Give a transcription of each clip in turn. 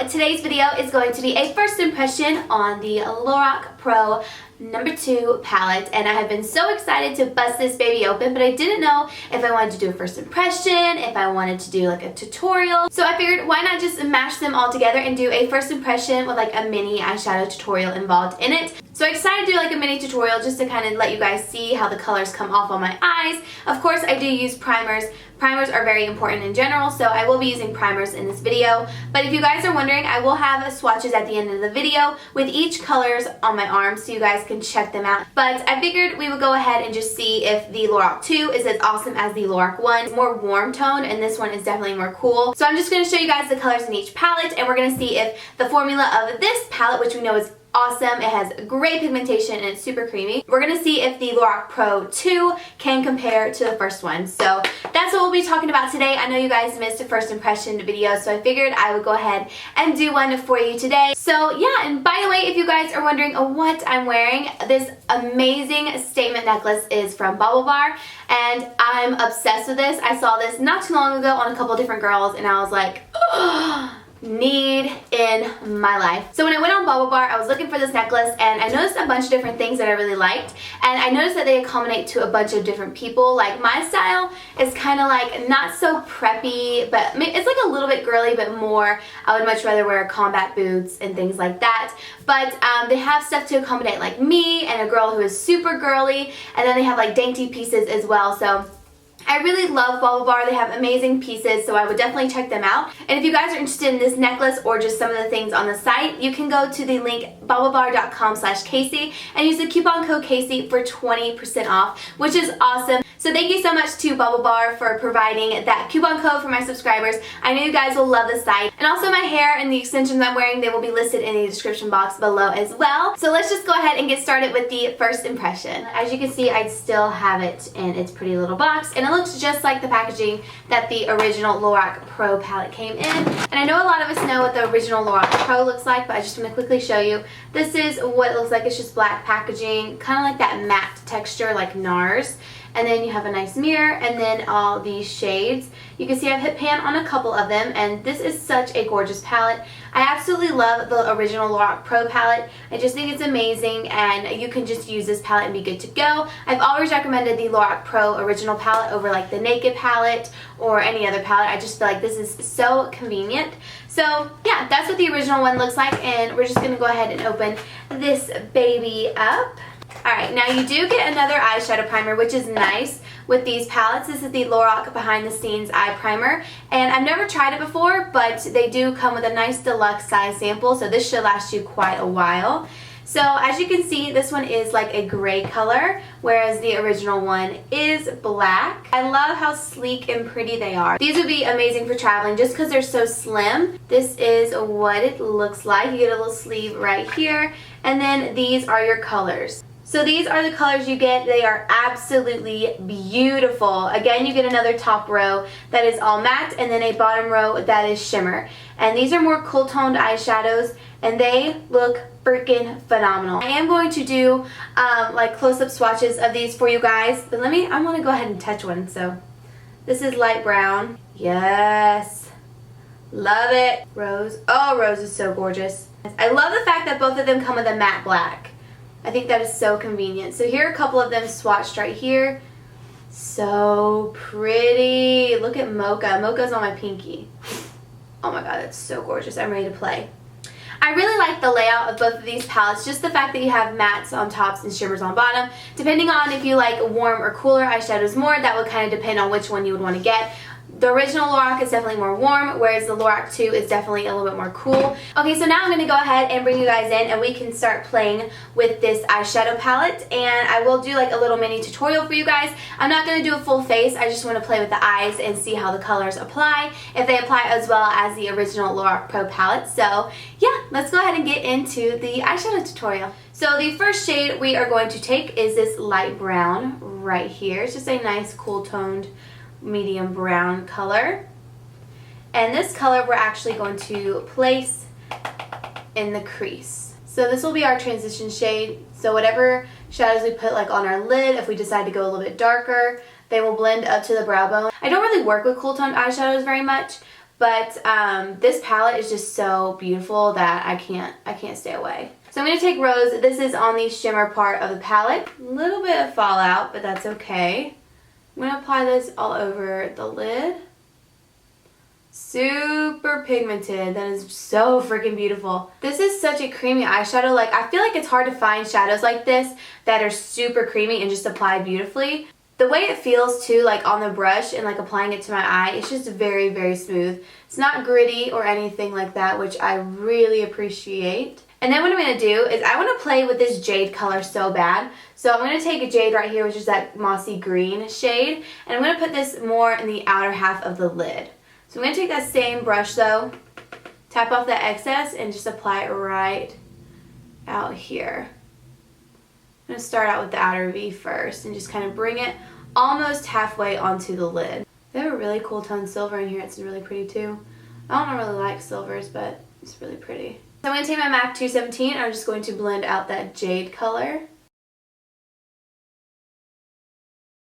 today's video is going to be a first impression on the Lorac Pro number 2 palette, and I have been so excited to bust this baby open, but I didn't know if I wanted to do a first impression, if I wanted to do like a tutorial. So I figured why not just mash them all together and do a first impression with like a mini eyeshadow tutorial involved in it. So I decided to do like a mini tutorial just to kind of let you guys see how the colors come off on my eyes. Of course I do use primers. Primers are very important in general, so I will be using primers in this video. But if you guys are wondering, I will have swatches at the end of the video with each colors on my arms so you guys can check them out. But I figured we would go ahead and just see if the Lorac 2 is as awesome as the Lorac 1. It's more warm tone and this one is definitely more cool. So I'm just going to show you guys the colors in each palette, and we're going to see if the formula of this palette, which we know is awesome, it has great pigmentation and it's super creamy. We're going to see if the Lorac Pro 2 can compare to the first one. So that's what we'll be talking about today. I know you guys missed a first impression video, so I figured I would go ahead and do one for you today. So yeah, and by the way, if you guys are wondering what I'm wearing, this amazing statement necklace is from Bobbi Brown, and I'm obsessed with this. I saw this not too long ago on a couple different girls and I was like, oh, need in my life. So when I went on Bobbi Brown, I was looking for this necklace and I noticed a bunch of different things that I really liked, and I noticed that they accommodate to a bunch of different people. Like my style is kind of like not so preppy, but it's like a little bit girly, but more I would much rather wear combat boots and things like that. But they have stuff to accommodate like me and a girl who is super girly, and then they have like dainty pieces as well. So I really love Bobbi Brown. They have amazing pieces, so I would definitely check them out. And if you guys are interested in this necklace or just some of the things on the site, you can go to the link bobbibar.com/Casey and use the coupon code Casey for 20% off, which is awesome. So thank you so much to Bobbi Brown for providing that coupon code for my subscribers. I know you guys will love the site. And also my hair and the extensions I'm wearing, they will be listed in the description box below as well. So let's just go ahead and get started with the first impression. As you can see, I still have it in its pretty little box, and it looks just like the packaging that the original Lorac Pro palette came in. And I know a lot of us know what the original Lorac Pro looks like, but I just want to quickly show you. This is what it looks like. It's just black packaging, kind of like that matte texture like NARS. And then you have a nice mirror, and then all these shades. You can see I've hit pan on a couple of them, and this is such a gorgeous palette. I absolutely love the original Lorac Pro palette. I just think it's amazing, and you can just use this palette and be good to go. I've always recommended the Lorac Pro original palette over like the Naked palette or any other palette. I just feel like this is so convenient. So yeah, that's what the original one looks like, and we're just going to go ahead and open this baby up. Alright, now you do get another eyeshadow primer, which is nice with these palettes. This is the Lorac Behind the Scenes Eye Primer, and I've never tried it before, but they do come with a nice deluxe size sample, so this should last you quite a while. So as you can see, this one is like a gray color, whereas the original one is black. I love how sleek and pretty they are. These would be amazing for traveling just because they're so slim. This is what it looks like. You get a little sleeve right here, and then these are your colors. So these are the colors you get. They are absolutely beautiful. Again, you get another top row that is all matte, and then a bottom row that is shimmer. And these are more cool toned eyeshadows, and they look freaking phenomenal. I am going to do like close-up swatches of these for you guys, but I want to go ahead and touch one. So this is light brown. Yes. Love it. Rose. Oh, Rose is so gorgeous. I love the fact that both of them come with a matte black. I think that is so convenient. So here are a couple of them swatched right here. So pretty. Look at Mocha. Mocha's on my pinky. Oh my god, that's so gorgeous. I'm ready to play. I really like the layout of both of these palettes, just the fact that you have mattes on tops and shimmers on bottom. Depending on if you like warm or cooler eyeshadows more, that would kind of depend on which one you would want to get. The original Lorac is definitely more warm, whereas the Lorac 2 is definitely a little bit more cool. Okay, so now I'm going to go ahead and bring you guys in, and we can start playing with this eyeshadow palette. And I will do like a little mini tutorial for you guys. I'm not going to do a full face. I just want to play with the eyes and see how the colors apply, if they apply as well as the original Lorac Pro palette. So yeah, let's go ahead and get into the eyeshadow tutorial. So the first shade we are going to take is this light brown right here. It's just a nice cool toned medium brown color, and this color we're actually going to place in the crease. So this will be our transition shade. So whatever shadows we put like on our lid, if we decide to go a little bit darker, they will blend up to the brow bone. I don't really work with cool toned eyeshadows very much, But this palette is just so beautiful that I can't stay away. So I'm going to take Rose. This is on the shimmer part of the palette. A little bit of fallout, but that's okay. I'm going to apply this all over the lid. Super pigmented. That is so freaking beautiful. This is such a creamy eyeshadow. Like, I feel like it's hard to find shadows like this that are super creamy and just apply beautifully. The way it feels too, like on the brush and like applying it to my eye, it's just very, very smooth. It's not gritty or anything like that, which I really appreciate. And then what I'm going to do is I want to play with this jade color so bad. So I'm going to take a jade right here, which is that mossy green shade. And I'm going to put this more in the outer half of the lid. So I'm going to take that same brush though, tap off the excess, and just apply it right out here. I'm going to start out with the outer V first and just kind of bring it almost halfway onto the lid. They have a really cool tone silver in here. It's really pretty too. I don't really like silvers, but it's really pretty. So I'm going to take my MAC 217 and I'm just going to blend out that jade color.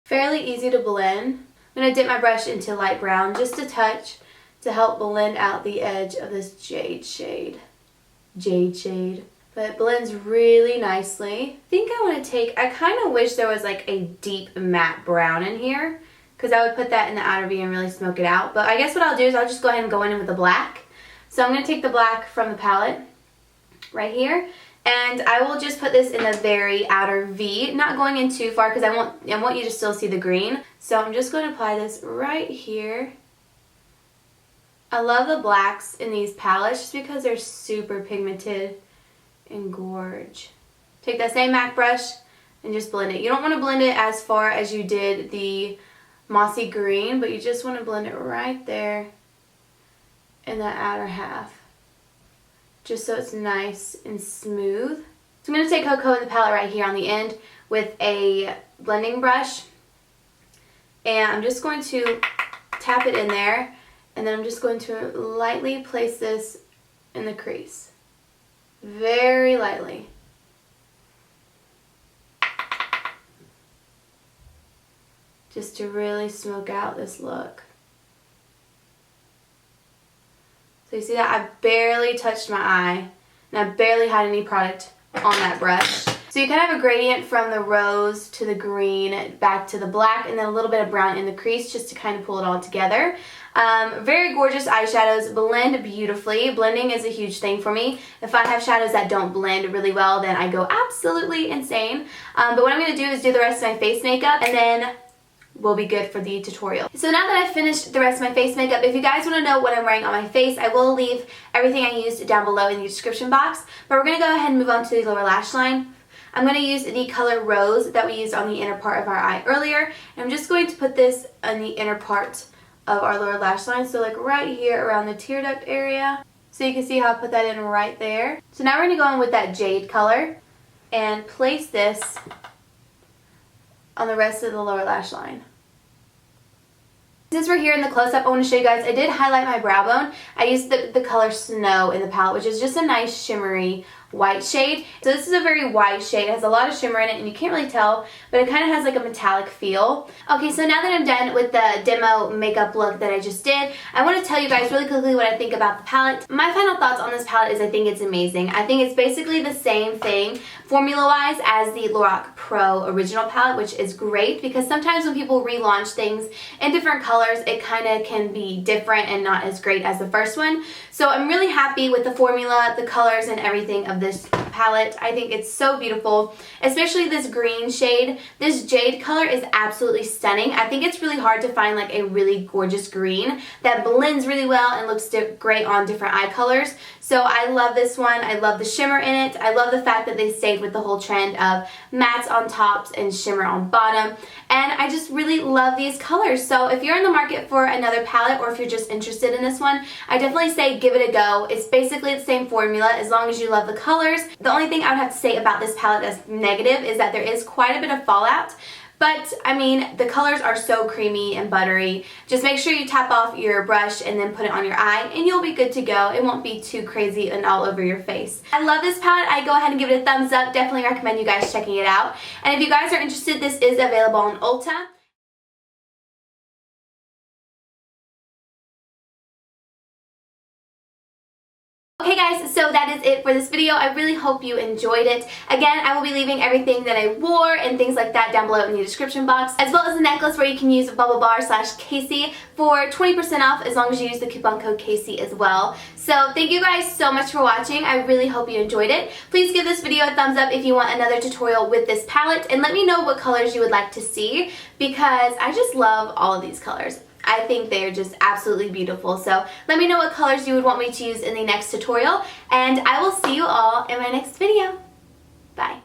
Fairly easy to blend. I'm going to dip my brush into light brown just a touch to help blend out the edge of this jade shade. But it blends really nicely. I think I want to take, I kind of wish there was like a deep matte brown in here, because I would put that in the outer V and really smoke it out. But I guess what I'll do is I'll just go ahead and go in with the black. So I'm going to take the black from the palette right here, and I will just put this in the very outer V, not going in too far because I want you to still see the green. So I'm just going to apply this right here. I love the blacks in these palettes just because they're super pigmented and gorge. Take that same MAC brush and just blend it. You don't want to blend it as far as you did the mossy green, but you just want to blend it right there in that outer half, just so it's nice and smooth. So I'm going to take Cocoa in the palette right here on the end with a blending brush, and I'm just going to tap it in there, and then I'm just going to lightly place this in the crease. Very lightly. Just to really smoke out this look. So you see that I barely touched my eye, and I barely had any product on that brush. So you kind of have a gradient from the rose to the green back to the black, and then a little bit of brown in the crease just to kind of pull it all together. Very gorgeous eyeshadows, blend beautifully. Blending is a huge thing for me. If I have shadows that don't blend really well, then I go absolutely insane. But what I'm going to do is do the rest of my face makeup, and then we'll be good for the tutorial. So now that I've finished the rest of my face makeup, if you guys want to know what I'm wearing on my face, I will leave everything I used down below in the description box. But we're going to go ahead and move on to the lower lash line. I'm going to use the color Rose that we used on the inner part of our eye earlier. And I'm just going to put this on the inner part of our lower lash line. So like right here around the tear duct area. So you can see how I put that in right there. So now we're going to go in with that jade color and place this on the rest of the lower lash line. Since we're here in the close-up, I want to show you guys, I did highlight my brow bone. I used the color Snow in the palette, which is just a nice shimmery white shade. So this is a very white shade. It has a lot of shimmer in it, and you can't really tell, but it kind of has like a metallic feel. Okay, so now that I'm done with the demo makeup look that I just did, I want to tell you guys really quickly what I think about the palette. My final thoughts on this palette is I think it's amazing. I think it's basically the same thing formula-wise as the Lorac Pro original palette, which is great because sometimes when people relaunch things in different colors, it kind of can be different and not as great as the first one. So I'm really happy with the formula, the colors, and everything of this palette. I think it's so beautiful, especially this green shade. This jade color is absolutely stunning. I think it's really hard to find like a really gorgeous green that blends really well and looks great on different eye colors. So I love this one. I love the shimmer in it. I love the fact that they stayed with the whole trend of mattes on tops and shimmer on bottom. And I just really love these colors. So if you're in the market for another palette, or if you're just interested in this one, I definitely say give it a go. It's basically the same formula as long as you love the colors. The only thing I would have to say about this palette that's negative is that there is quite a bit of fallout. But, I mean, the colors are so creamy and buttery. Just make sure you tap off your brush and then put it on your eye, and you'll be good to go. It won't be too crazy and all over your face. I love this palette. I go ahead and give it a thumbs up. Definitely recommend you guys checking it out. And if you guys are interested, this is available on Ulta. Okay guys, so that is it for this video. I really hope you enjoyed it. Again, I will be leaving everything that I wore and things like that down below in the description box, as well as the necklace where you can use BubbleBar/Casey for 20% off as long as you use the coupon code Casey as well. So thank you guys so much for watching. I really hope you enjoyed it. Please give this video a thumbs up if you want another tutorial with this palette, and let me know what colors you would like to see, because I just love all of these colors. I think they're just absolutely beautiful. So let me know what colors you would want me to use in the next tutorial, and I will see you all in my next video. Bye.